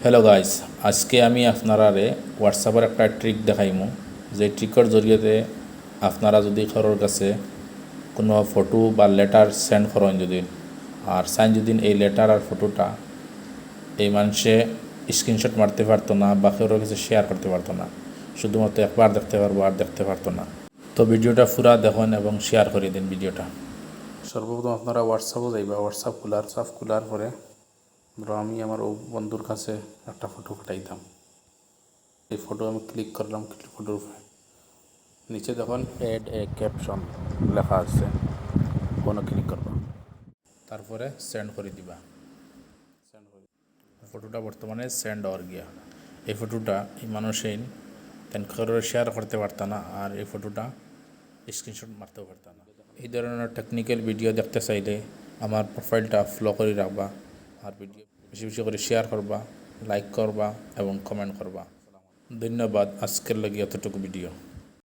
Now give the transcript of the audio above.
Hello guys, আজকে আমি আপনারারে হোয়াটসঅ্যাপের একটা ট্রিক দেখাইমু। যে ট্রিকের জরিয়তে আপনারা যদি কারোর কাছে কোনো ফটো বা লেটার সেন্ড করেন যদি, আর সাইন যদি এই লেটার আর ফটোটা এই মানুষে স্ক্রিনশট মারতে পারতো না বা কারোর কাছে শেয়ার করতে পারতো না, শুধুমাত্র একবার দেখতে পারবো আর দেখতে পারতো না। তো ভিডিওটা পুরা দেখুন এবং শেয়ার করে দিন ভিডিওটা। সর্বপ্রথম আপনারা হোয়াটসঅ্যাপও যাইবা, হোয়াটসঅ্যাপ খোলার পরে ধরো আমি আমার ও বন্ধুর কাছে একটা ফটো পাঠাইতাম। এই ফটো আমি ক্লিক করলাম, ফটোর উপরে নিচে দেখুন অ্যাড এ ক্যাপশন লেখা আছে, কোনো ক্লিক করবা, তারপরে সেন্ড করে দিবা। ফটোটা বর্তমানে সেন্ড হওয়ার গিয়া। এই ফটোটা এই মানুষই তেন কারোর শেয়ার করতে পারত না, আর এই ফটোটা স্ক্রিনশট মারতেও পারত না। এই ধরনের টেকনিক্যাল ভিডিও দেখতে চাইলে আমার প্রোফাইলটা ফলো করে রাখবা, আর ভিডিও বেশি বেশি করে শেয়ার করবা, লাইক করবা এবং কমেন্ট করবা। ধন্যবাদ। আজকের লাগি এতটুকু ভিডিও।